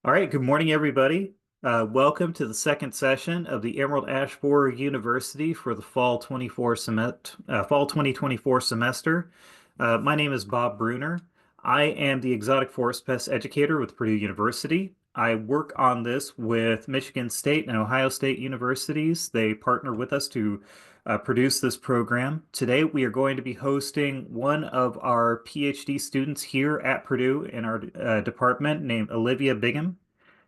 All right, good morning, everybody. Welcome to the second session of the Emerald Ash Borer University for the fall 2024 semester. My name is Bob Bruner. I am the exotic forest pest educator with Purdue University. I work on this with Michigan State and Ohio State universities. They partner with us to produce this program. Today, we are going to be hosting one of our PhD students here at Purdue in our department named Olivia Bigham.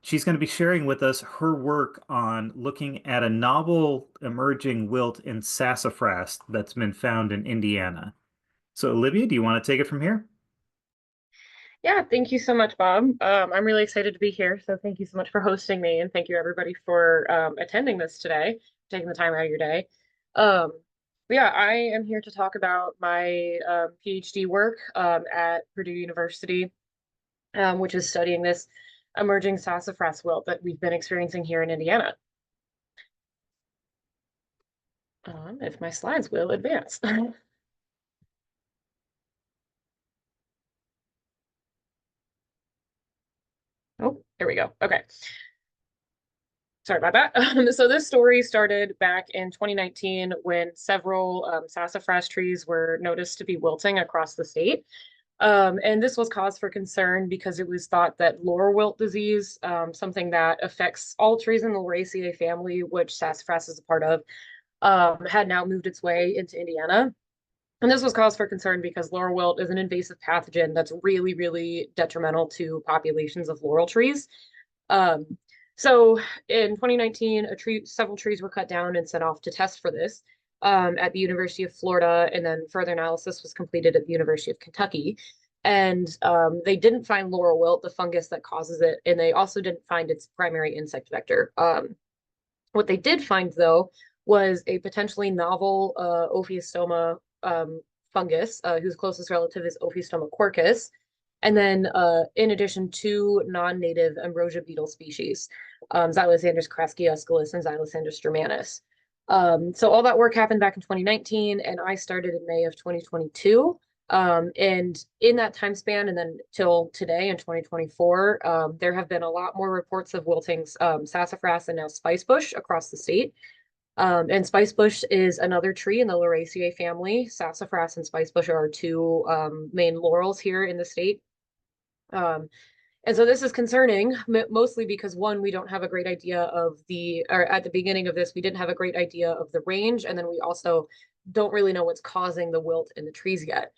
She's going to be sharing with us her work on looking at a novel emerging wilt in sassafras that's been found in Indiana. So, Olivia, do you want to take it from here? Yeah, thank you so much, Bob. I'm really excited to be here. So thank you so much for hosting me, and thank you everybody for attending this today, taking the time out of your day. Um, but yeah, I am here to talk about my PhD work at Purdue University, which is studying this emerging sassafras wilt that we've been experiencing here in Indiana. If my slides will advance. Oh, there we go. Okay. Sorry about that. So this story started back in 2019 when several sassafras trees were noticed to be wilting across the state. And this was cause for concern because it was thought that laurel wilt disease, something that affects all trees in the Lawraceae family, which sassafras is a part of, had now moved its way into Indiana. And this was cause for concern because laurel wilt is an invasive pathogen that's really, really detrimental to populations of laurel trees. Um, so in 2019, several trees were cut down and sent off to test for this at the University of Florida, and then further analysis was completed at the University of Kentucky. And they didn't find laurel wilt, the fungus that causes it, and they also didn't find its primary insect vector. What they did find, though, was a potentially novel Ophiostoma fungus, whose closest relative is Ophiostoma quercus, and then, in addition, two non-native ambrosia beetle species, Xylosandrus crassiusculus and Xylosandrus germanus. So all that work happened back in 2019, and I started in May of 2022. And in that time span, and then till today in 2024, there have been a lot more reports of wilting sassafras and now spicebush across the state. And spicebush is another tree in the Lawraceae family. Sassafras and spicebush are our two main laurels here in the state. Um, and so this is concerning, mostly because one, we don't have a great idea of or at the beginning of this, we didn't have a great idea of the range. And then we also don't really know what's causing the wilt in the trees yet.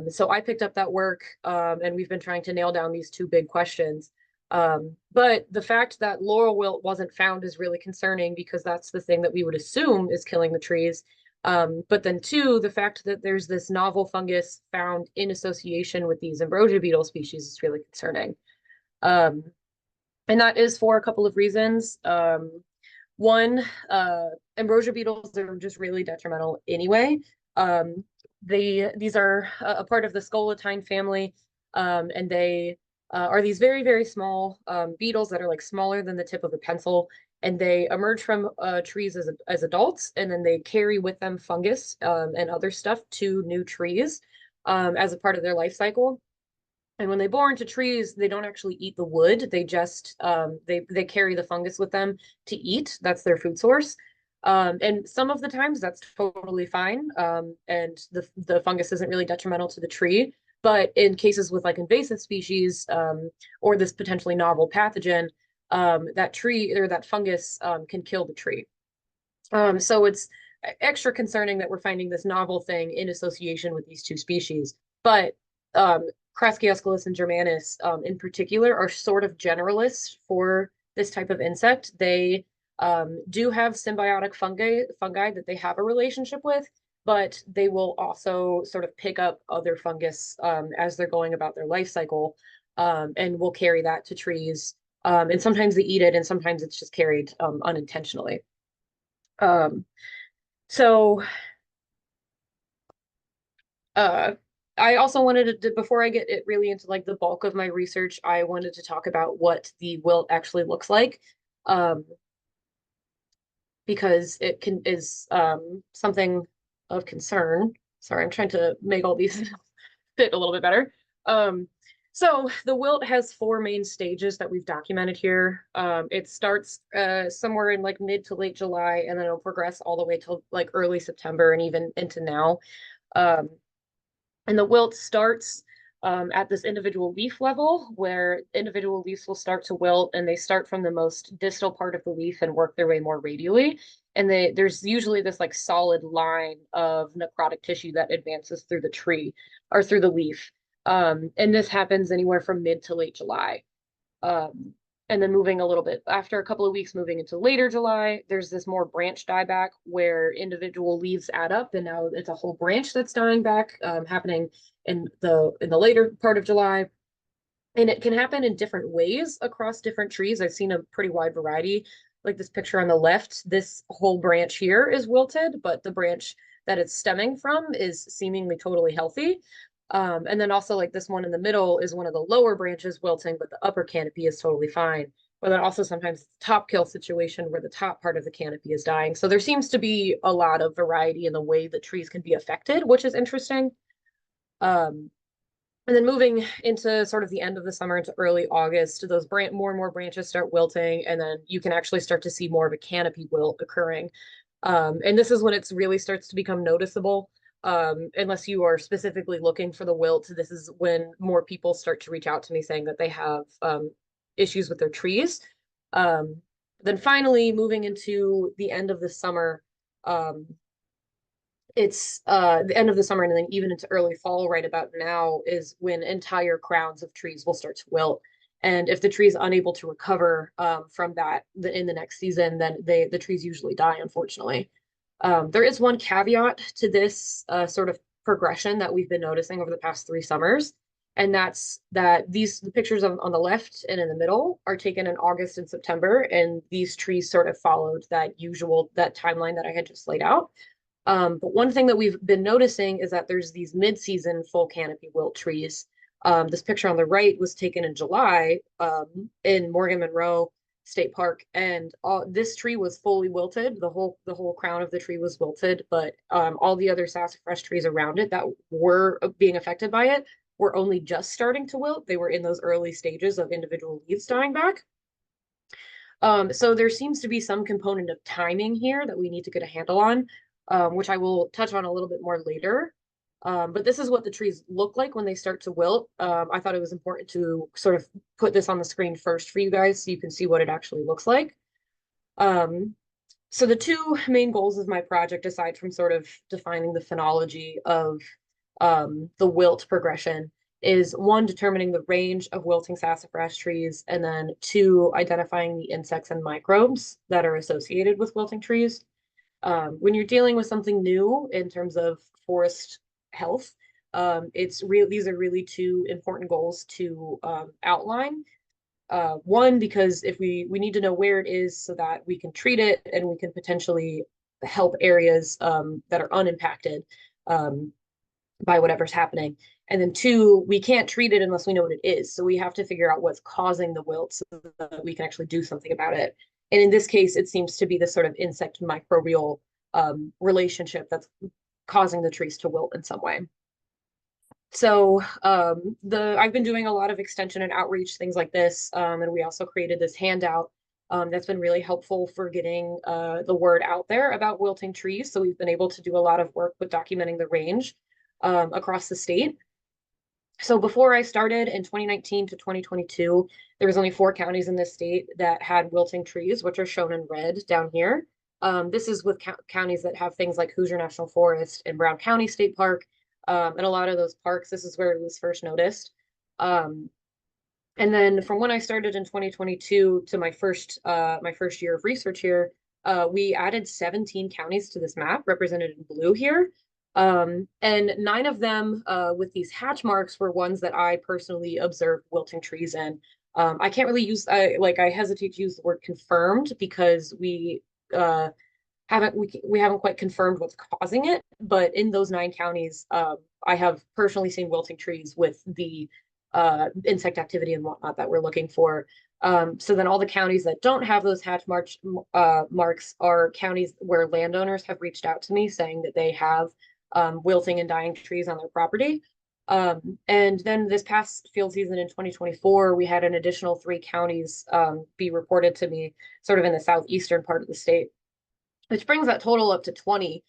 So I picked up that work, and we've been trying to nail down these two big questions. But the fact that laurel wilt wasn't found is really concerning because that's the thing that we would assume is killing the trees. But then two, the fact that there's this novel fungus found in association with these ambrosia beetle species is really concerning. Um, and that is for a couple of reasons. One, ambrosia beetles are just really detrimental anyway. Um, these are a part of the scolytine family, and they are these very, very small beetles that are like smaller than the tip of a pencil, and they emerge from trees as adults, and then they carry with them fungus and other stuff to new trees as a part of their life cycle. And when they bore into trees, they don't actually eat the wood. They just they carry the fungus with them to eat. That's their food source. And some of the times that's totally fine. And the fungus isn't really detrimental to the tree. But in cases with like invasive species or this potentially novel pathogen, that tree or that fungus can kill the tree. So it's extra concerning that we're finding this novel thing in association with these two species. But Crassiusculus and Germanus, in particular, are sort of generalists for this type of insect. They do have symbiotic fungi that they have a relationship with, but they will also sort of pick up other fungus as they're going about their life cycle, and will carry that to trees. And sometimes they eat it, and sometimes it's just carried unintentionally. Um, so uh, I also wanted to, before I get it really into like the bulk of my research, I wanted to talk about what the wilt actually looks like, um, because it can is something of concern. Sorry, I'm trying to make all these fit a little bit better. Um, So the wilt has four main stages that we've documented here. It starts somewhere in like mid to late July, and then it'll progress all the way till like early September and even into now. Um, and the wilt starts at this individual leaf level, where individual leaves will start to wilt, and they start from the most distal part of the leaf and work their way more radially. And there's usually this like solid line of necrotic tissue that advances through the tree or through the leaf. And this happens anywhere from mid to late July. Um, and then moving a little bit after a couple of weeks, moving into later July, there's this more branch dieback where individual leaves add up, and now it's a whole branch that's dying back, happening in the later part of July. And it can happen in different ways across different trees. I've seen a pretty wide variety. Like this picture on the left, this whole branch here is wilted, but the branch that it's stemming from is seemingly totally healthy. And then also like this one in the middle is one of the lower branches wilting, but the upper canopy is totally fine. But then also sometimes top kill situation where the top part of the canopy is dying. So there seems to be a lot of variety in the way that trees can be affected, which is interesting. Um, and then moving into sort of the end of the summer into early August, those more and more branches start wilting, and then you can actually start to see more of a canopy wilt occurring. And this is when it really starts to become noticeable. Unless you are specifically looking for the wilt, this is when more people start to reach out to me saying that they have issues with their trees. Um, then finally, moving into the end of the summer, um, it's the end of the summer and then even into early fall right about now is when entire crowns of trees will start to wilt. And if the tree is unable to recover from that in the next season, then the trees usually die, unfortunately. There is one caveat to this sort of progression that we've been noticing over the past 3 summers, and that's that the pictures on the left and in the middle are taken in August and September, and these trees sort of followed that timeline that I had just laid out. But one thing that we've been noticing is that there's these mid-season full canopy wilt trees. This picture on the right was taken in July in Morgan Monroe State Park, and this tree was fully wilted. The whole crown of the tree was wilted, but all the other sassafras trees around it that were being affected by it were only just starting to wilt. They were in those early stages of individual leaves dying back. So there seems to be some component of timing here that we need to get a handle on, which I will touch on a little bit more later. But this is what the trees look like when they start to wilt. I thought it was important to sort of put this on the screen first for you guys so you can see what it actually looks like. So the two main goals of my project, aside from sort of defining the phenology of the wilt progression, is one, determining the range of wilting sassafras trees, and then two, identifying the insects and microbes that are associated with wilting trees. When you're dealing with something new in terms of forest health, these are really two important goals to outline. One, because if we need to know where it is so that we can treat it and we can potentially help areas that are unimpacted um, by whatever's happening. And then two, we can't treat it unless we know what it is. So we have to figure out what's causing the wilt so that we can actually do something about it. And in this case, it seems to be this sort of insect microbial relationship that's causing the trees to wilt in some way. So I've been doing a lot of extension and outreach, things like this. And we also created this handout that's been really helpful for getting the word out there about wilting trees. So we've been able to do a lot of work with documenting the range across the state. So before I started in 2019 to 2022, there was only 4 counties in this state that had wilting trees, which are shown in red down here. This is with counties that have things like Hoosier National Forest and Brown County State Park. And a lot of those parks, this is where it was first noticed. And then from when I started in 2022 to my first year of research here, we added 17 counties to this map represented in blue here. And 9 of them with these hatch marks were ones that I personally observed wilting trees in. I can't really use I hesitate to use the word confirmed because we haven't quite confirmed what's causing it, but in those 9 counties, I have personally seen wilting trees with the insect activity and whatnot that we're looking for. So then all the counties that don't have those hatch marks are counties where landowners have reached out to me saying that they have wilting and dying trees on their property. And then this past field season in 2024, we had an additional 3 counties be reported to me, sort of in the southeastern part of the state, which brings that total up to 20,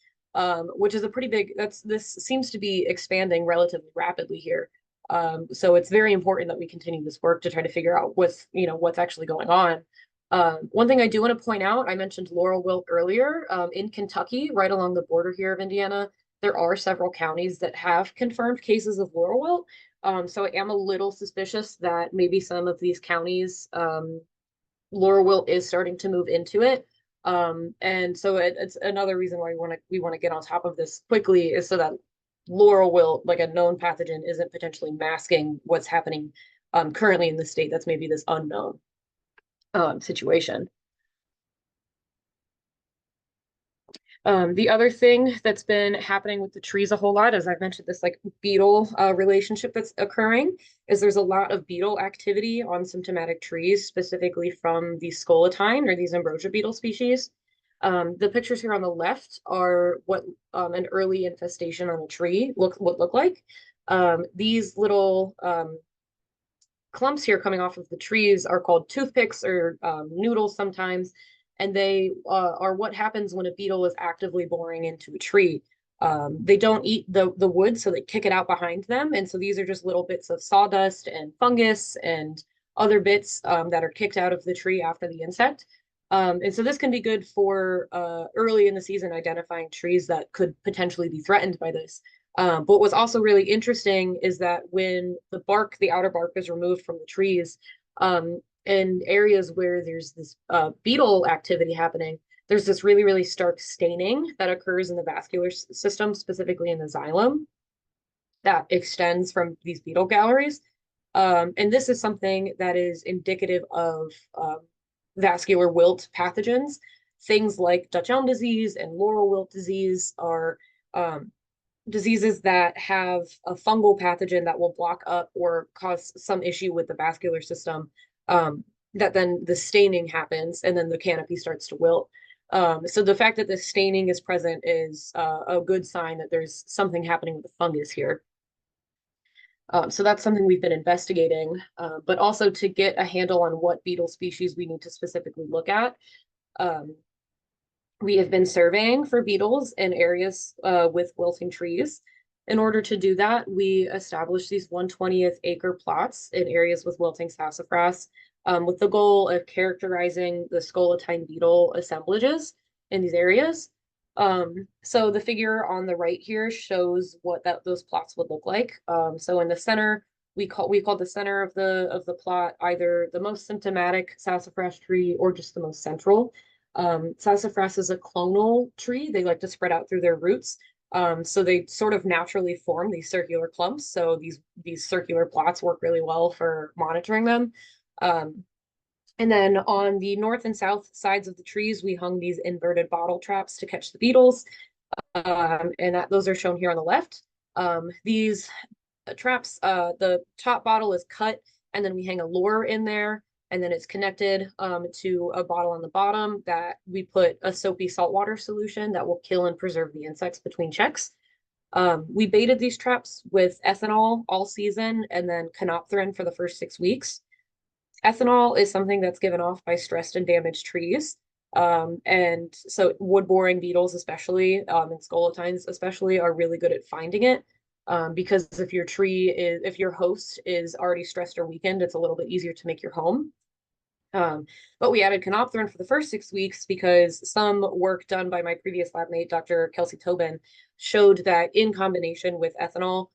which is a pretty big, this seems to be expanding relatively rapidly here. So it's very important that we continue this work to try to figure out what's actually going on. One thing I do want to point out, I mentioned laurel wilt earlier. In Kentucky, right along the border here of Indiana, there are several counties that have confirmed cases of laurel wilt. So I am a little suspicious that maybe some of these counties, laurel wilt is starting to move into it. And so it's another reason why we want to get on top of this quickly, is so that laurel wilt, like a known pathogen, isn't potentially masking what's happening currently in the state. That's maybe this unknown situation. The other thing that's been happening with the trees a whole lot, as I've mentioned, this like beetle relationship that's occurring, is there's a lot of beetle activity on symptomatic trees, specifically from the scolatine or these ambrosia beetle species. The pictures here on the left are what an early infestation on a tree would look like. These little clumps here coming off of the trees are called toothpicks or noodles sometimes, and they are what happens when a beetle is actively boring into a tree. They don't eat the wood, so they kick it out behind them, and so these are just little bits of sawdust and fungus and other bits that are kicked out of the tree after the insect. And so this can be good for early in the season identifying trees that could potentially be threatened by this. But what's also really interesting is that when the outer bark is removed from the trees, in areas where there's this beetle activity happening, there's this really, really stark staining that occurs in the vascular system, specifically in the xylem, that extends from these beetle galleries. And this is something that is indicative of vascular wilt pathogens. Things like Dutch elm disease and laurel wilt disease are diseases that have a fungal pathogen that will block up or cause some issue with the vascular system, that then the staining happens and then the canopy starts to wilt. So the fact that the staining is present is a good sign that there's something happening with the fungus here. So that's something we've been investigating, but also to get a handle on what beetle species we need to specifically look at. We have been surveying for beetles in areas with wilting trees. In order to do that, we established these 1/20th acre plots in areas with wilting sassafras, with the goal of characterizing the scolatine beetle assemblages in these areas. So the figure on the right here shows what those plots would look like. So in the center, we called the center of the plot either the most symptomatic sassafras tree or just the most central. Sassafras is a clonal tree. They like to spread out through their roots. So they sort of naturally form these circular clumps. So these circular plots work really well for monitoring them. And then on the north and south sides of the trees, we hung these inverted bottle traps to catch the beetles. And those are shown here on the left. These traps, the top bottle is cut, and then we hang a lure in there, and then it's connected to a bottle on the bottom that we put a soapy saltwater solution that will kill and preserve the insects between checks. We baited these traps with ethanol all season and then canopterin for the first 6 weeks. Ethanol is something that's given off by stressed and damaged trees. And so wood boring beetles, especially, and scolatines especially, are really good at finding it. Because if if your host is already stressed or weakened, it's a little bit easier to make your home. But we added canopterin for the first 6 weeks because some work done by my previous lab mate, Dr. Kelsey Tobin, showed that in combination with ethanol,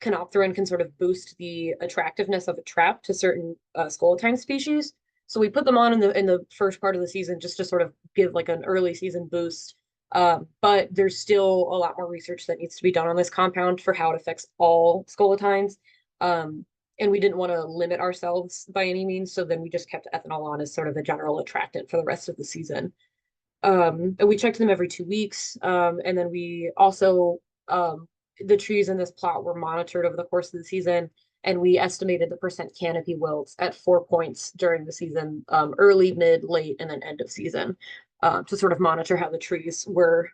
canopterin can sort of boost the attractiveness of a trap to certain scolatine species. So we put them on in the first part of the season just to sort of give like an early season boost. But there's still a lot more research that needs to be done on this compound for how it affects all scolatines. And we didn't want to limit ourselves by any means, so then we just kept ethanol on as sort of a general attractant for the rest of the season. And we checked them every 2 weeks. And then we also, the trees in this plot were monitored over the course of the season, and we estimated the percent canopy wilts at 4 points during the season, early, mid, late, and then end of season, to sort of monitor how the trees were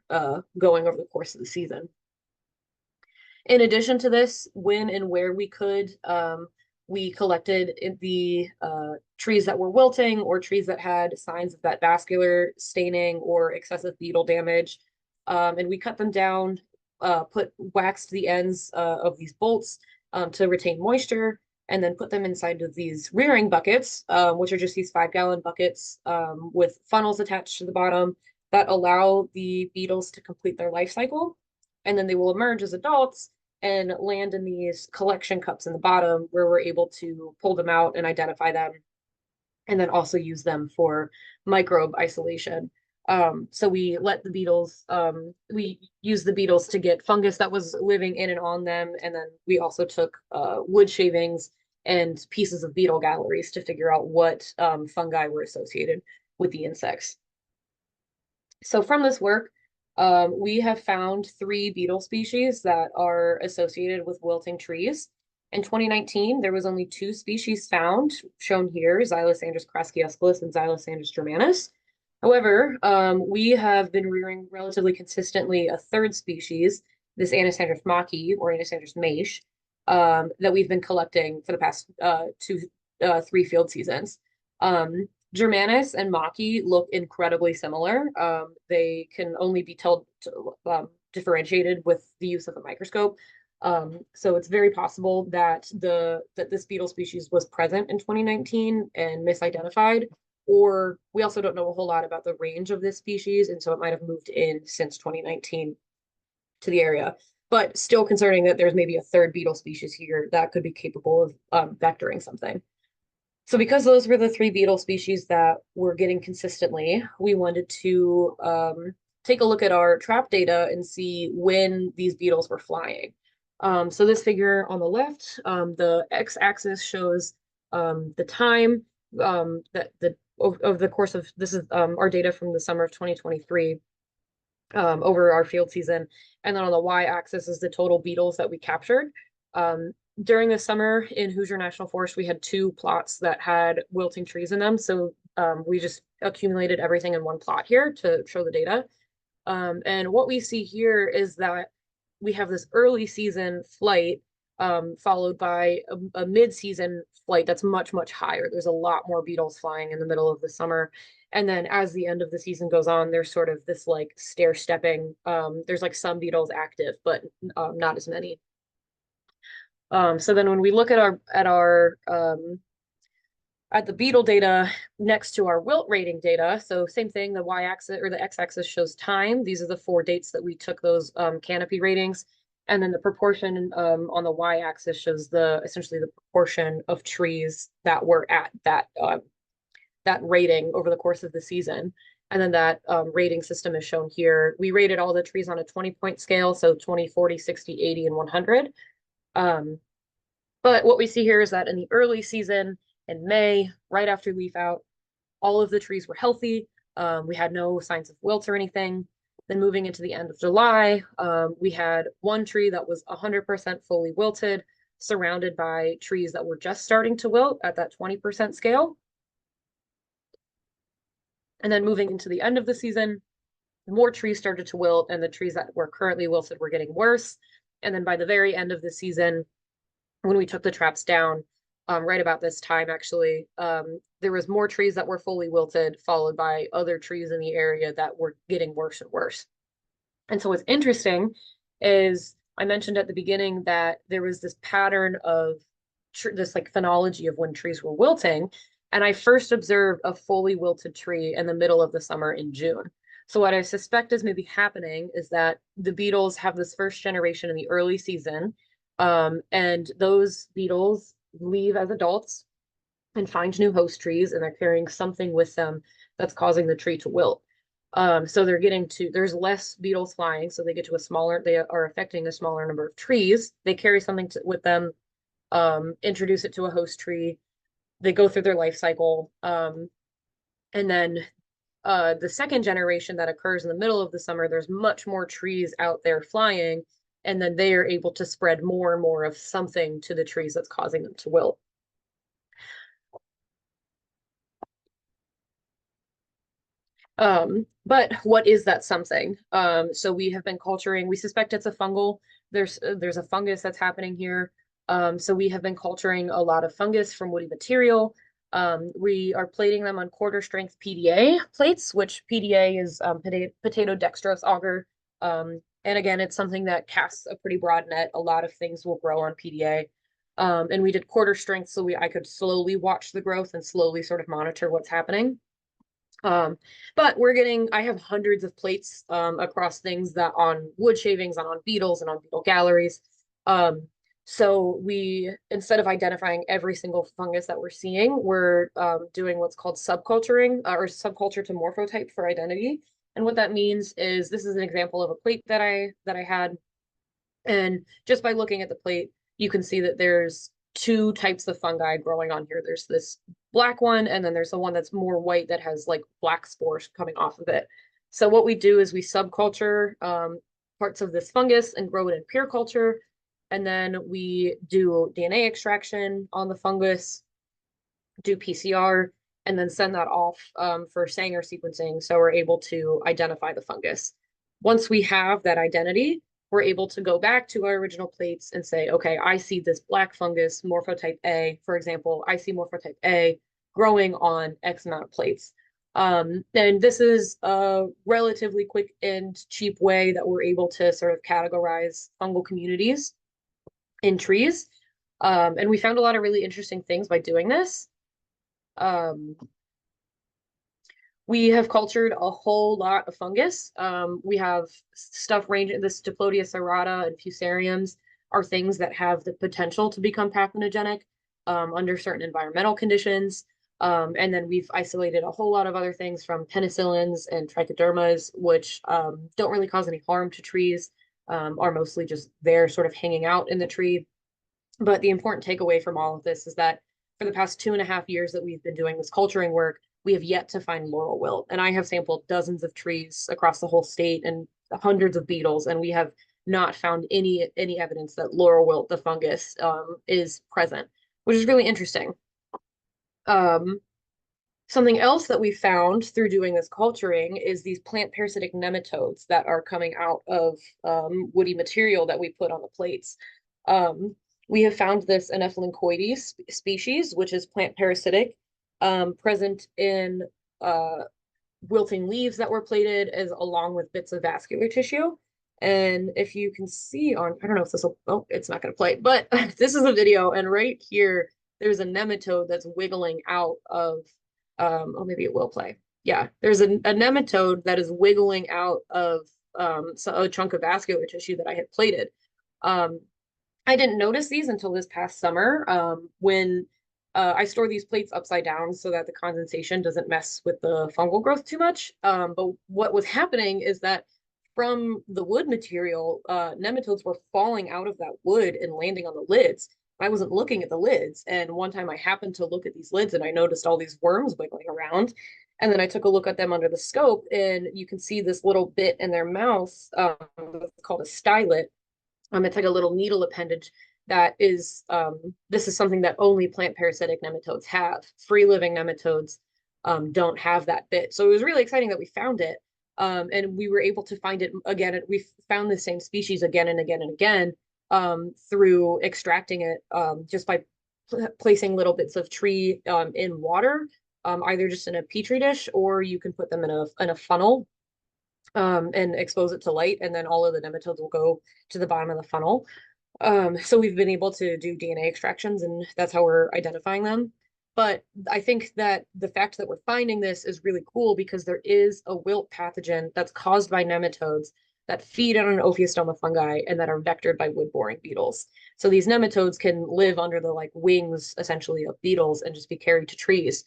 going over the course of the season. In addition to this, when and where we could, we collected the trees that were wilting or trees that had signs of that vascular staining or excessive beetle damage. And we cut them down, waxed the ends of these bolts to retain moisture, and then put them inside of these rearing buckets, which are just these 5-gallon buckets with funnels attached to the bottom that allow the beetles to complete their life cycle. And then they will emerge as adults and land in these collection cups in the bottom where we're able to pull them out and identify them, and then also use them for microbe isolation. So we let the beetles, we use the beetles to get fungus that was living in and on them. And then we also took wood shavings and pieces of beetle galleries to figure out what fungi were associated with the insects. So from this work, we have found 3 beetle species that are associated with wilting trees. In 2019, there was only 2 species found, shown here, Xylosandrus crassiusculus and Xylosandrus germanus. However, we have been rearing relatively consistently a 3rd species, this Anisandrus machi or Anisandrus maish, that we've been collecting for the past 3 field seasons. Germanus and machi look incredibly similar. They can only be differentiated with the use of a microscope. So it's very possible that this beetle species was present in 2019 and misidentified, or we also don't know a whole lot about the range of this species, and so it might have moved in since 2019 to the area. But still concerning that there's maybe a 3rd beetle species here that could be capable of vectoring something. So because those were the 3 beetle species that we're getting consistently, we wanted to take a look at our trap data and see when these beetles were flying. So this figure on the left, the x-axis shows the time over the course of, this is our data from the summer of 2023 over our field season. And then on the y-axis is the total beetles that we captured. During the summer in Hoosier National Forest, we had 2 plots that had wilting trees in them. So we just accumulated everything in one plot here to show the data. And what we see here is that we have this early season flight followed by a mid-season flight that's much, much higher. There's a lot more beetles flying in the middle of the summer. And then as the end of the season goes on, there's sort of this like stair stepping. There's like some beetles active, but not as many. So then when we look at the beetle data next to our wilt rating data, so same thing, the y-axis or the x-axis shows time. These are the 4 dates that we took those canopy ratings. And then the proportion on the y-axis shows essentially the proportion of trees that were at that rating over the course of the season. And then that rating system is shown here. We rated all the trees on a 20-point scale, so 20, 40, 60, 80, and 100. But what we see here is that in the early season, in May, right after leaf out, all of the trees were healthy. We had no signs of wilt or anything. Then moving into the end of July, we had 1 tree that was 100% fully wilted, surrounded by trees that were just starting to wilt at that 20% scale. And then moving into the end of the season, more trees started to wilt, and the trees that were currently wilted were getting worse. And then by the very end of the season, when we took the traps down, right about this time, actually, there was more trees that were fully wilted, followed by other trees in the area that were getting worse and worse. And so what's interesting is I mentioned at the beginning that there was this pattern of this like phenology of when trees were wilting. And I first observed a fully wilted tree in the middle of the summer in June. So what I suspect is maybe happening is that the beetles have this first generation in the early season, and those beetles leave as adults and find new host trees, and they're carrying something with them that's causing the tree to wilt. So there's less beetles flying, so they are affecting a smaller number of trees. They carry something with them, introduce it to a host tree. They go through their life cycle. And then the second generation that occurs in the middle of the summer, there's much more trees out there flying, and then they are able to spread more and more of something to the trees that's causing them to wilt. But what is that something? So we have been culturing, we suspect it's a fungal. There's a fungus that's happening here. So we have been culturing a lot of fungus from woody material. We are plating them on quarter strength PDA plates, which PDA is potato dextrose agar. And again, it's something that casts a pretty broad net. A lot of things will grow on PDA. And we did quarter strength so I could slowly watch the growth and slowly sort of monitor what's happening. But I have hundreds of plates across things that on wood shavings and on beetles and on beetle galleries. So instead of identifying every single fungus that we're seeing, we're doing what's called subculturing or subculture to morphotype for identity. And what that means is this is an example of a plate that I had. And just by looking at the plate, you can see that there's two types of fungi growing on here. There's this black one, and then there's the one that's more white that has like black spores coming off of it. So what we do is we subculture parts of this fungus and grow it in pure culture. And then we do DNA extraction on the fungus, do PCR, and then send that off for Sanger sequencing. So we're able to identify the fungus. Once we have that identity, we're able to go back to our original plates and say, okay, I see this black fungus, morphotype A, for example, I see morphotype A growing on X amount of plates. And this is a relatively quick and cheap way that we're able to sort of categorize fungal communities in trees. And we found a lot of really interesting things by doing this. Um, we have cultured a whole lot of fungus. We have stuff ranging, this Diplodia serrata and fusariums are things that have the potential to become pathogenic under certain environmental conditions. And then we've isolated a whole lot of other things from penicillins and trichodermas, which don't really cause any harm to trees, are mostly just there sort of hanging out in the tree. But the important takeaway from all of this is that for the past 2.5 years that we've been doing this culturing work, we have yet to find laurel wilt. And I have sampled dozens of trees across the whole state and hundreds of beetles, and we have not found any evidence that laurel wilt, the fungus, is present, which is really interesting. Something else that we found through doing this culturing is these plant parasitic nematodes that are coming out of woody material that we put on the plates. We have found this Anophelinchoides species, which is plant parasitic, present in wilting leaves that were plated as along with bits of vascular tissue. And if you can see on, I don't know if this will, oh, it's not going to play, but this is a video. And right here, there's a nematode that's wiggling out of, oh, maybe it will play. Yeah, there's a nematode that is wiggling out of a chunk of vascular tissue that I had plated. I didn't notice these until this past summer when I store these plates upside down so that the condensation doesn't mess with the fungal growth too much. But what was happening is that from the wood material, nematodes were falling out of that wood and landing on the lids. I wasn't looking at the lids. And one time I happened to look at these lids and I noticed all these worms wiggling around. And then I took a look at them under the scope and you can see this little bit in their mouth called a stylet. It's like a little needle appendage that is, this is something that only plant parasitic nematodes have. Free living nematodes don't have that bit. So it was really exciting that we found it. And we were able to find it again. We found the same species again and again and again through extracting it just by placing little bits of tree in water, either just in a petri dish or you can put them in a funnel and expose it to light, and then all of the nematodes will go to the bottom of the funnel. So we've been able to do DNA extractions, and that's how we're identifying them. But I think that the fact that we're finding this is really cool because there is a wilt pathogen that's caused by nematodes that feed on an Ophiostoma fungi and that are vectored by wood-boring beetles. So these nematodes can live under the like wings, essentially, of beetles and just be carried to trees.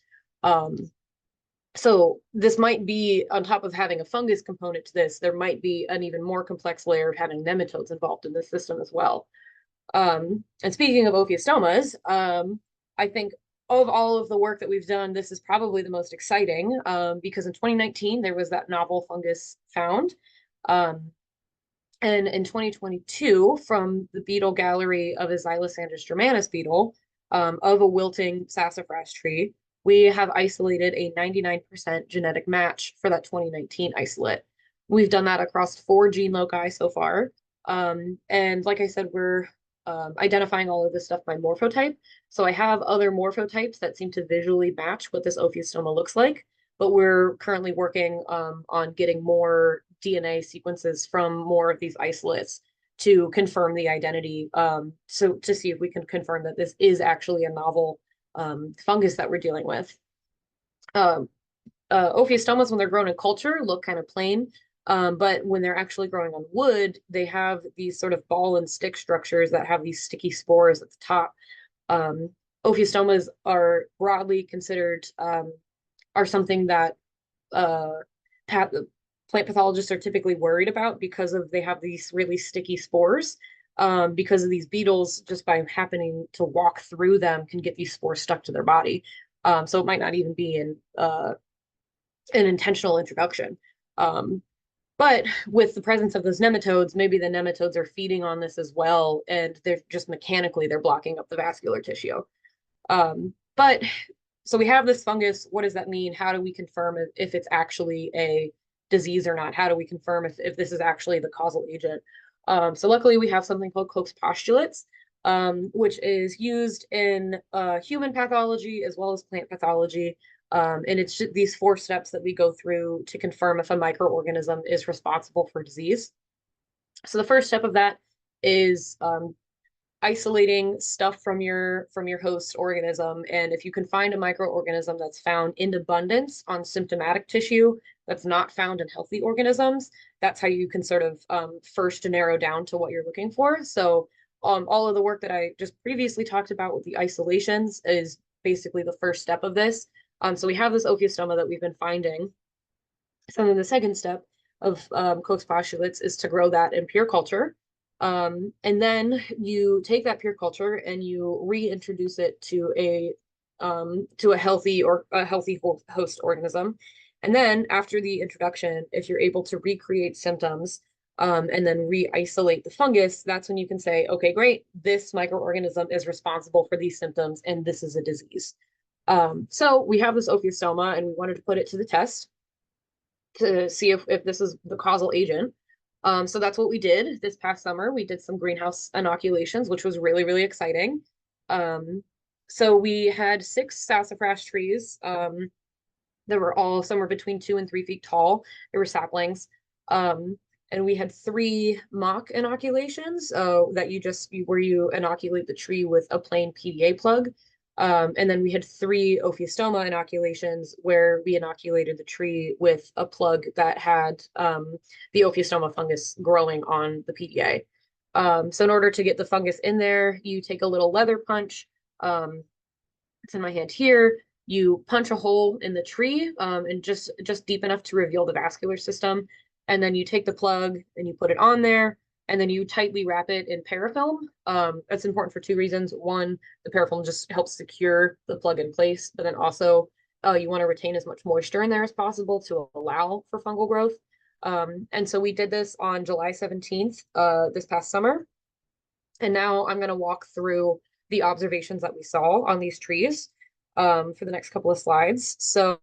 So this might be, on top of having a fungus component to this, there might be an even more complex layer of having nematodes involved in this system as well. And speaking of Ophiostomas, I think of all of the work that we've done, this is probably the most exciting because in 2019, there was that novel fungus found. And in 2022, from the beetle gallery of a Xylosandrus germanus beetle of a wilting sassafras tree, we have isolated a 99% genetic match for that 2019 isolate. We've done that across 4 gene loci so far. And like I said, we're identifying all of this stuff by morphotype. So I have other morphotypes that seem to visually match what this ophiostoma looks like, but we're currently working on getting more DNA sequences from more of these isolates to confirm the identity. So to see if we can confirm that this is actually a novel fungus that we're dealing with. Um, Ophiostomas, when they're grown in culture, look kind of plain. But when they're actually growing on wood, they have these sort of ball and stick structures that have these sticky spores at the top. Um, Ophiostomas are broadly considered are something that pat plant pathologists are typically worried about because of they have these really sticky spores. Because of these beetles, just by happening to walk through them, can get these spores stuck to their body. So it might not even be an intentional introduction. Um, but with the presence of those nematodes, maybe the nematodes are feeding on this as well, and they're just mechanically they're blocking up the vascular tissue. But so we have this fungus. What does that mean? How do we confirm if it's actually a disease or not? How do we confirm if this is actually the causal agent? So luckily we have something called Koch's postulates, which is used in human pathology as well as plant pathology. And it's these 4 steps that we go through to confirm if a microorganism is responsible for disease. So the first step of that is isolating stuff from your host organism. And if you can find a microorganism that's found in abundance on symptomatic tissue that's not found in healthy organisms, that's how you can sort of first narrow down to what you're looking for. So all of the work that I just previously talked about with the isolations is basically the first step of this. So we have this ophiostoma that we've been finding. So then the second step of Koch's postulates is to grow that in pure culture. And then you take that pure culture and you reintroduce it to a healthy host organism. And then after the introduction, if you're able to recreate symptoms and then re-isolate the fungus, that's when you can say, okay, great, this microorganism is responsible for these symptoms and this is a disease. So we have this ophiostoma and we wanted to put it to the test to see if this is the causal agent. So that's what we did this past summer. We did some greenhouse inoculations, which was really, really exciting. So we had 6 sassafras trees that were all somewhere between 2 and 3 feet tall. They were saplings. And we had 3 mock inoculations that where you inoculate the tree with a plain PDA plug. And then we had 3 ophiostoma inoculations where we inoculated the tree with a plug that had the ophiostoma fungus growing on the PDA. So in order to get the fungus in there, you take a little leather punch. It's in my hand here. You punch a hole in the tree and just deep enough to reveal the vascular system. And then you take the plug and you put it on there. And then you tightly wrap it in parafilm. That's important for 2 reasons. One, the parafilm just helps secure the plug in place, but then also you want to retain as much moisture in there as possible to allow for fungal growth. And so we did this on July 17th this past summer. And now I'm going to walk through the observations that we saw on these trees for the next couple of slides. So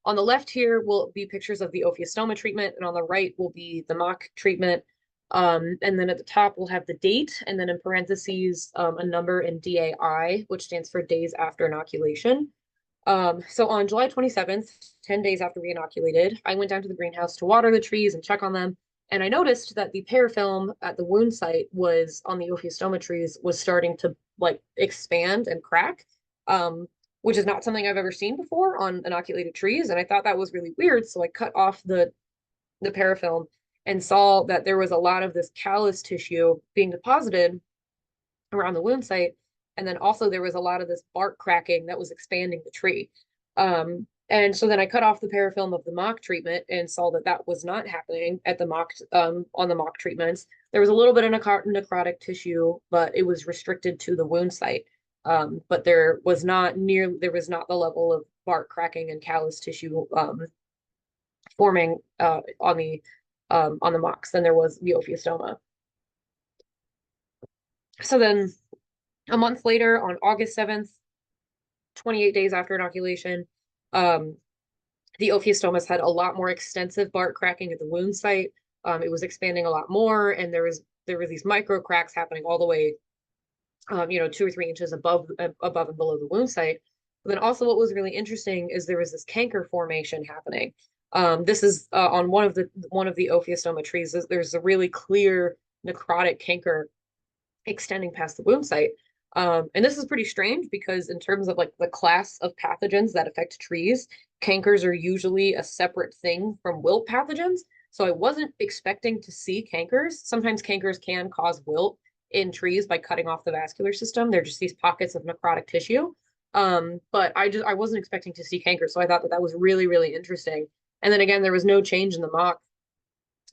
on the left here will be pictures of the ophiostoma treatment, and on the right will be the mock treatment. And then at the top we'll have the date, and then in parentheses a number in DAI, which stands for days after inoculation. So on July 27th, 10 days after we inoculated, I went down to the greenhouse to water the trees and check on them. And I noticed that the parafilm at the wound site was on the ophiostoma trees was starting to like expand and crack. Which is not something I've ever seen before on inoculated trees. And I thought that was really weird. So I cut off the parafilm and saw that there was a lot of this callus tissue being deposited around the wound site. And then also there was a lot of this bark cracking that was expanding the tree. And so then I cut off the parafilm of the mock treatment and saw that that was not happening at the mock on the mock treatments. There was a little bit of necrotic tissue, but it was restricted to the wound site. But there was not the level of bark cracking and callus tissue forming on the mocks than there was the ophiostoma. So then a month later, on August 7th, 28 days after inoculation, um, the ophiostomas had a lot more extensive bark cracking at the wound site. It was expanding a lot more, and there were these micro cracks happening all the way, 2 or 3 inches above and below the wound site. But then also, what was really interesting is there was this canker formation happening. This is on one of the ophiostoma trees. There's a really clear necrotic canker extending past the wound site. And this is pretty strange because in terms of like the class of pathogens that affect trees, cankers are usually a separate thing from wilt pathogens. So I wasn't expecting to see cankers. Sometimes cankers can cause wilt in trees by cutting off the vascular system. They're just these pockets of necrotic tissue. But I wasn't expecting to see cankers. So I thought that that was really, really interesting. And then again, there was no change in the mock.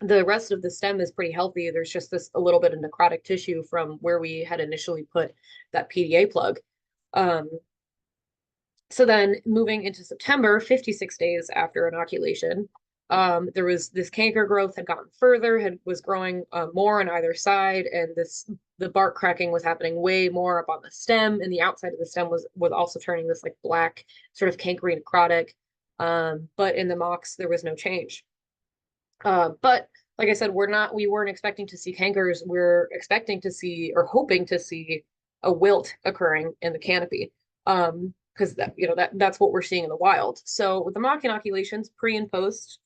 The rest of the stem is pretty healthy. There's just this a little bit of necrotic tissue from where we had initially put that PDA plug. Um, so then moving into September, 56 days after inoculation, there was this canker growth had gotten further, was growing more on either side, and the bark cracking was happening way more up on the stem, and the outside of the stem was also turning this like black sort of cankery necrotic. But in the mocks, there was no change. But like I said, we weren't expecting to see cankers. We're expecting to see or hoping to see a wilt occurring in the canopy. Because that's what we're seeing in the wild. So with the mock inoculations, pre and post,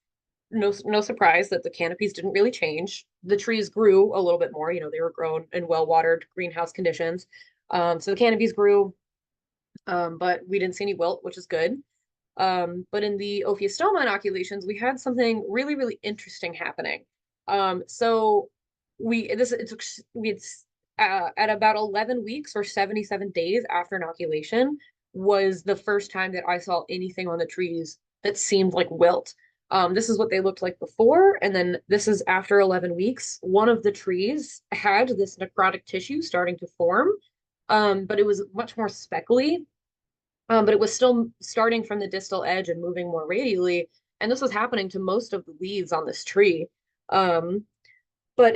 no surprise that the canopies didn't really change. The trees grew a little bit more. They were grown in well-watered greenhouse conditions. So the canopies grew, but we didn't see any wilt, which is good. But in the ophiostoma inoculations, we had something really, really interesting happening. So at about 11 weeks or 77 days after inoculation was the first time that I saw anything on the trees that seemed like wilt. This is what they looked like before, and then this is after 11 weeks. One of the trees had this necrotic tissue starting to form, but it was much more speckly, but it was still starting from the distal edge and moving more radially. And this was happening to most of the leaves on this tree. Um, but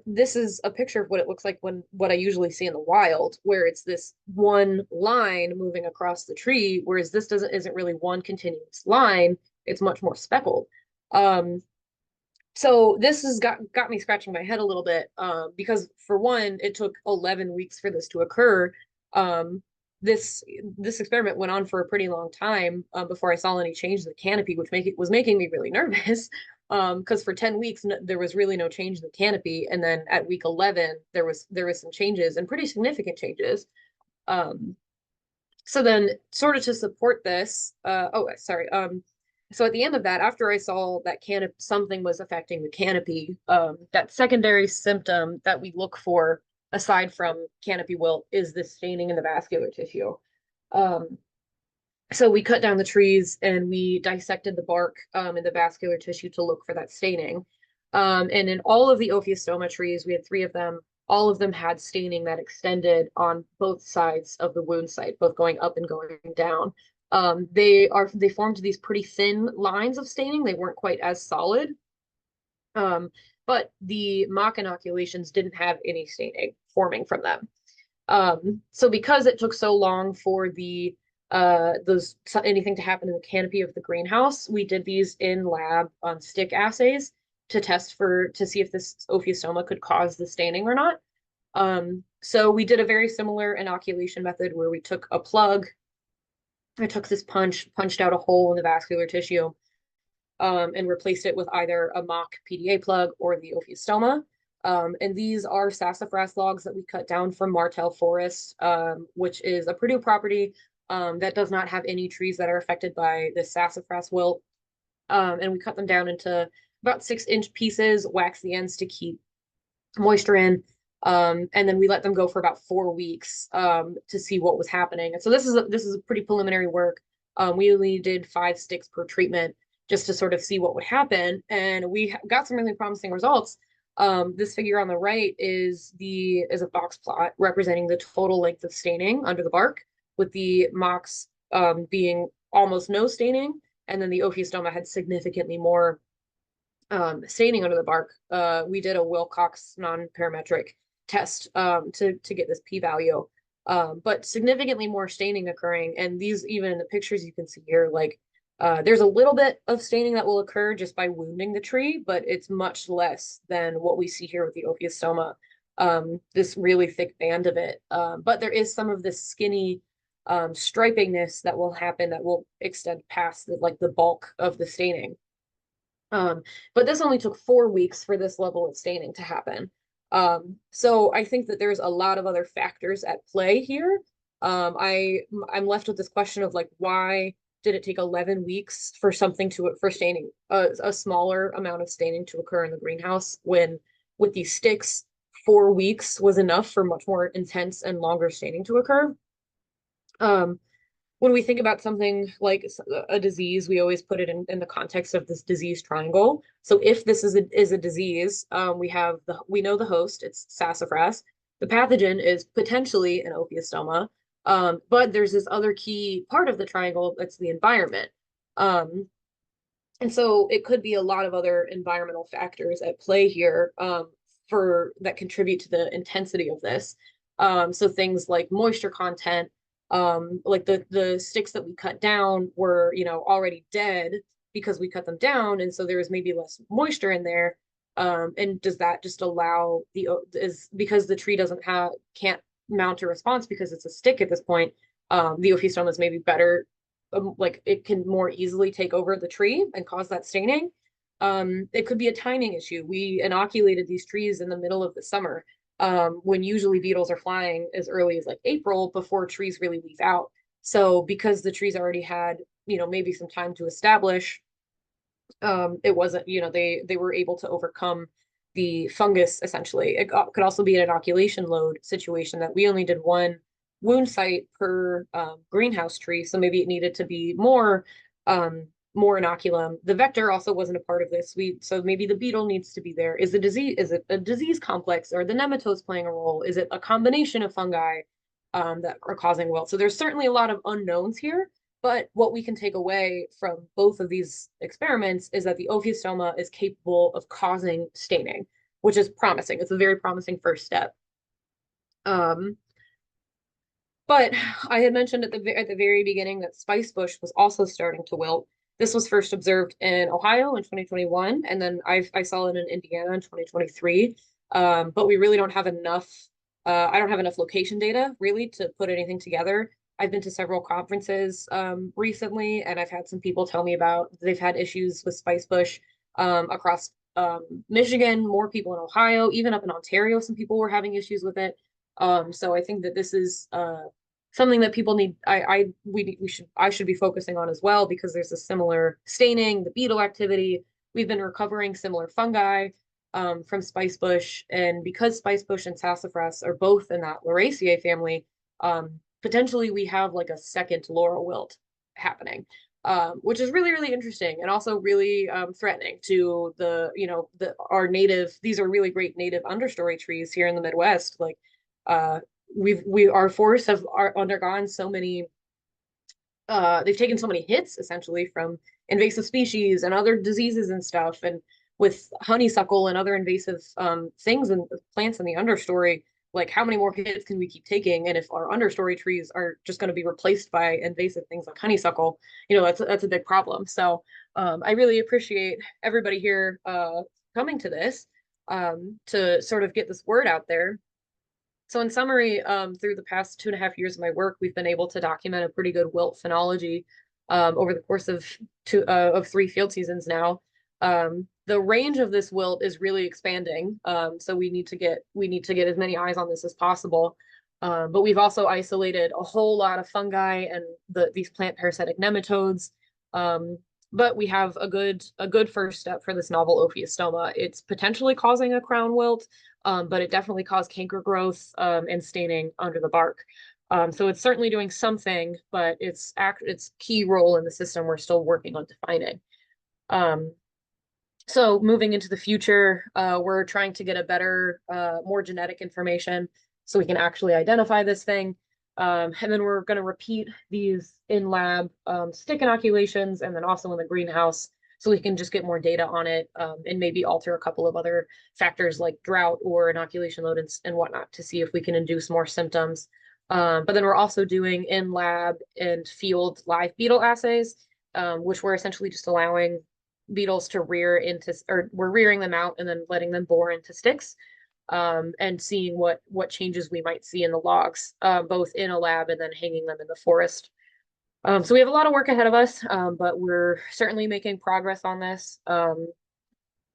this is a picture of what it looks like what I usually see in the wild, where it's this one line moving across the tree, whereas this isn't really one continuous line. It's much more speckled. So this has got me scratching my head a little bit, because for one, it took 11 weeks for this to occur. Um, this experiment went on for a pretty long time before I saw any change in the canopy, which was making me really nervous. Because for 10 weeks there was really no change in the canopy, and then at week 11 there was some changes, and pretty significant changes. So then, sort of to support this, so at the end of that, after I saw that something was affecting the canopy, that secondary symptom that we look for aside from canopy wilt is the staining in the vascular tissue. So we cut down the trees and we dissected the bark and the vascular tissue to look for that staining. And in all of the ophiostoma trees, we had 3 of them. All of them had staining that extended on both sides of the wound site, both going up and going down. They formed these pretty thin lines of staining. They weren't quite as solid. But the mock inoculations didn't have any staining forming from them. So because it took so long for anything to happen in the canopy of the greenhouse, we did these in lab on stick assays to see if this ophiostoma could cause the staining or not. So we did a very similar inoculation method where we took a plug. I took this punched out a hole in the vascular tissue, and replaced it with either a mock PDA plug or the ophiostoma. And these are sassafras logs that we cut down from Martell Forest, which is a Purdue property that does not have any trees that are affected by the sassafras wilt. And we cut them down into about 6-inch pieces, wax the ends to keep moisture in. And then we let them go for about 4 weeks to see what was happening. And so this is a pretty preliminary work. We only did 5 sticks per treatment just to sort of see what would happen. And we got some really promising results. This figure on the right is a box plot representing the total length of staining under the bark, with the mocks being almost no staining, and then the ophiostoma had significantly more staining under the bark. We did a Wilcox non-parametric test to get this p-value. but significantly more staining occurring. And these, even in the pictures you can see here, like there's a little bit of staining that will occur just by wounding the tree, but it's much less than what we see here with the ophiostoma, this really thick band of it. But there is some of this skinny stripingness that will happen that will extend past like the bulk of the staining. But this only took 4 weeks for this level of staining to happen. So I think that there's a lot of other factors at play here. I'm left with this question of like, why did it take 11 weeks for something for staining, a smaller amount of staining to occur in the greenhouse when with these sticks, 4 weeks was enough for much more intense and longer staining to occur. Um, when we think about something like a disease, we always put it in the context of this disease triangle. So if this is a disease, we know the host, it's sassafras. The pathogen is potentially an ophiostoma, but there's this other key part of the triangle that's the environment. And so it could be a lot of other environmental factors at play here for that contribute to the intensity of this. So things like moisture content, like the sticks that we cut down were, already dead because we cut them down, and so there was maybe less moisture in there. And does that just allow is because the tree can't mount a response because it's a stick at this point, the ophiostoma is maybe better, like it can more easily take over the tree and cause that staining. It could be a timing issue. We inoculated these trees in the middle of the summer, when usually beetles are flying as early as like April before trees really leaf out. So because the trees already had, maybe some time to establish, it wasn't, they were able to overcome the fungus essentially. It could also be an inoculation load situation that we only did one wound site per greenhouse tree. So maybe it needed to be more inoculum. The vector also wasn't a part of this. So maybe the beetle needs to be there. Is it a disease complex, or the nematodes playing a role? Is it a combination of fungi that are causing wilt? So there's certainly a lot of unknowns here, but what we can take away from both of these experiments is that the ophiostoma is capable of causing staining, which is promising. It's a very promising first step. But I had mentioned at the very beginning that spicebush was also starting to wilt. This was first observed in Ohio in 2021, and then I saw it in Indiana in 2023. But we really don't have enough. I don't have enough location data really to put anything together. I've been to several conferences recently, and I've had some people tell me about they've had issues with spicebush across Michigan, more people in Ohio, even up in Ontario, some people were having issues with it. So I think that this is something that people need. I should be focusing on as well, because there's a similar staining, the beetle activity. We've been recovering similar fungi from spicebush, and because spicebush and sassafras are both in that Lauraceae family, potentially we have like a second laurel wilt happening. Which is really, really interesting, and also really threatening to our native. These are really great native understory trees here in the Midwest. Like our forests have undergone so many. They've taken so many hits essentially from invasive species and other diseases and stuff, and with honeysuckle and other invasive things and plants in the understory. Like, how many more hits can we keep taking? And if our understory trees are just going to be replaced by invasive things like honeysuckle, that's a big problem. So I really appreciate everybody here coming to this to sort of get this word out there. So in summary, through the past 2.5 years of my work, we've been able to document a pretty good wilt phenology over the course of 3 field seasons now. The range of this wilt is really expanding, so we need to get as many eyes on this as possible. But we've also isolated a whole lot of fungi and these plant parasitic nematodes. But we have a good first step for this novel ophiostoma. It's potentially causing a crown wilt, but it definitely caused canker growth and staining under the bark. So it's certainly doing something, but its key role in the system we're still working on defining. So moving into the future, we're trying to get a better, more genetic information so we can actually identify this thing. And then we're going to repeat these in lab stick inoculations, and then also in the greenhouse, so we can just get more data on it, and maybe alter a couple of other factors like drought or inoculation load and whatnot to see if we can induce more symptoms. But then we're also doing in lab and field live beetle assays, which we're essentially just allowing beetles to rear into, or we're rearing them out and then letting them bore into sticks, and seeing what changes we might see in the logs, both in a lab and then hanging them in the forest. So we have a lot of work ahead of us, but we're certainly making progress on this.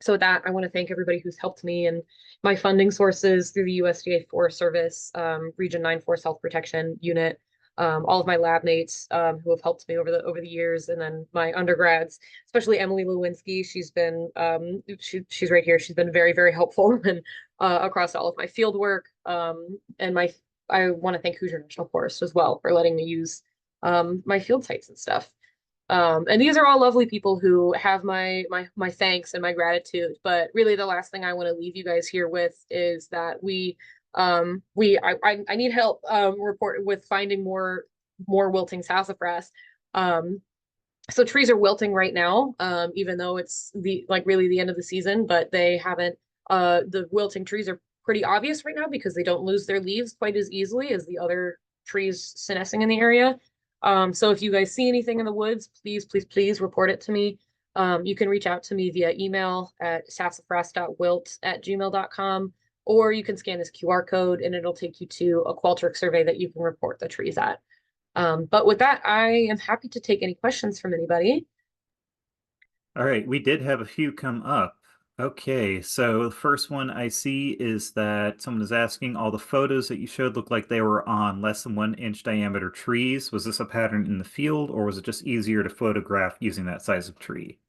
So with that, I want to thank everybody who's helped me and my funding sources through the USDA Forest Service, Region 9 Forest Health Protection Unit, all of my lab mates who have helped me over the years, and then my undergrads, especially Emily Lewinsky. She's been she's right here. She's been very, very helpful and across all of my field work. And I want to thank Hoosier National Forest as well for letting me use my field sites and stuff. And these are all lovely people who have my thanks and my gratitude. But really, the last thing I want to leave you guys here with is that I need help report with finding more wilting sassafras. So trees are wilting right now, even though it's really the end of the season, but they haven't. The wilting trees are pretty obvious right now because they don't lose their leaves quite as easily as the other trees senescing in the area. So if you guys see anything in the woods, please, please, please report it to me. You can reach out to me via email at sassafras.wilt@gmail.com, or you can scan this QR code and it'll take you to a Qualtrics survey that you can report the trees at. But with that, I am happy to take any questions from anybody. All right, we did have a few come up. Okay, so the first one I see is that someone is asking, all the photos that you showed look like they were on less than 1 inch diameter trees. Was this a pattern in the field, or was it just easier to photograph using that size of tree?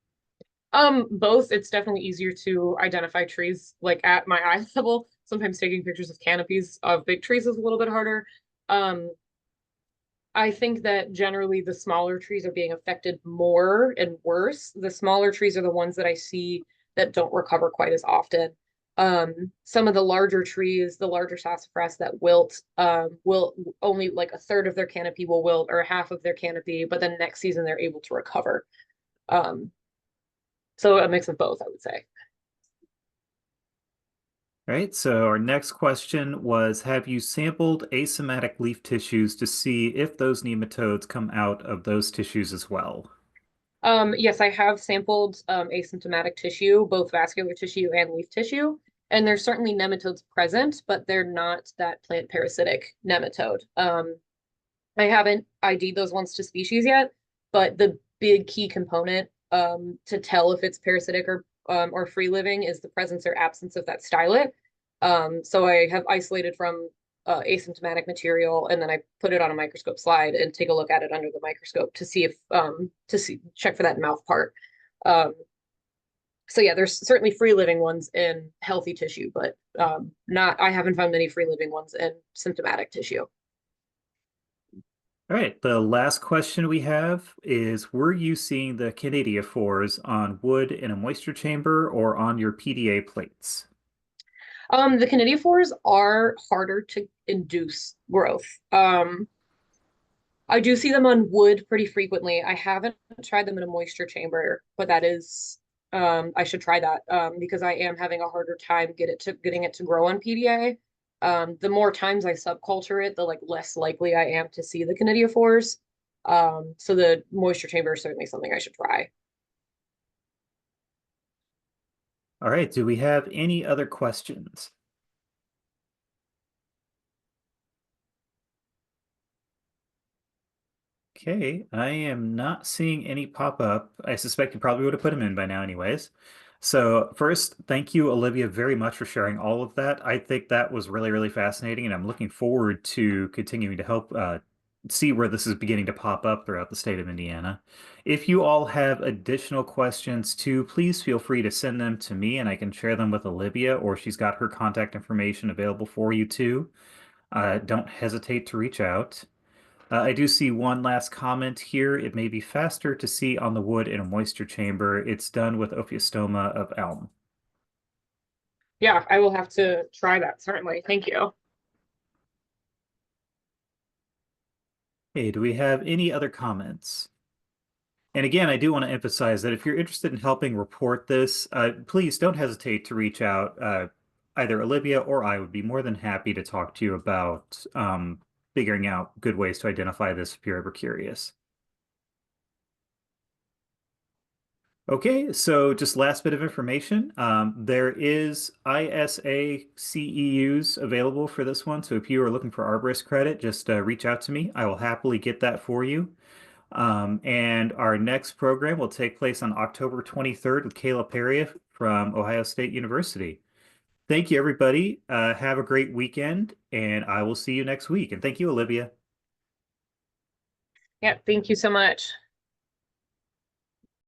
Both. It's definitely easier to identify trees like at my eye level. Sometimes taking pictures of canopies of big trees is a little bit harder. Um, I think that generally the smaller trees are being affected more and worse. The smaller trees are the ones that I see that don't recover quite as often. Some of the larger trees, the larger sassafras that wilt, will only like a third of their canopy will wilt or half of their canopy, but then next season they're able to recover. Um, so a mix of both, I would say. All right, so our next question was, have you sampled asomatic leaf tissues to see if those nematodes come out of those tissues as well? Yes, I have sampled asymptomatic tissue, both vascular tissue and leaf tissue, and there's certainly nematodes present, but they're not that plant parasitic nematode. I haven't ID'd those ones to species yet, but the big key component to tell if it's parasitic or free living is the presence or absence of that stylet. So I have isolated from asymptomatic material, and then I put it on a microscope slide and take a look at it under the microscope to see if check for that mouth part. Um, so yeah, there's certainly free living ones in healthy tissue, but not I haven't found many free living ones in symptomatic tissue. All right, the last question we have is, were you seeing the canidiophores on wood in a moisture chamber or on your PDA plates? The canidiophores are harder to induce growth. I do see them on wood pretty frequently. I haven't tried them in a moisture chamber, but that is, I should try that because I am having a harder time getting it to grow on PDA. The more times I subculture it, the less likely I am to see the canidiophores. So the moisture chamber is certainly something I should try. All right, do we have any other questions? Okay, I am not seeing any pop up. I suspect you probably would have put them in by now anyways. So first, thank you, Olivia, very much for sharing all of that. I think that was really, really fascinating, and I'm looking forward to continuing to help see where this is beginning to pop up throughout the state of Indiana. If you all have additional questions too, please feel free to send them to me and I can share them with Olivia, or she's got her contact information available for you too. Don't hesitate to reach out. I do see one last comment here. It may be faster to see on the wood in a moisture chamber. It's done with Ophiostoma of elm. Yeah, I will have to try that, certainly. Thank you. Hey, do we have any other comments? And again, I do want to emphasize that if you're interested in helping report this, please don't hesitate to reach out. Either Olivia or I would be more than happy to talk to you about figuring out good ways to identify this if you're ever curious. Okay, so just last bit of information. There is ISA CEUs available for this one. So if you are looking for arborist credit, just reach out to me. I will happily get that for you. And our next program will take place on October 23rd with Kayla Perry from Ohio State University. Thank you, everybody. Have a great weekend, and I will see you next week. And thank you, Olivia. Yeah, thank you so much.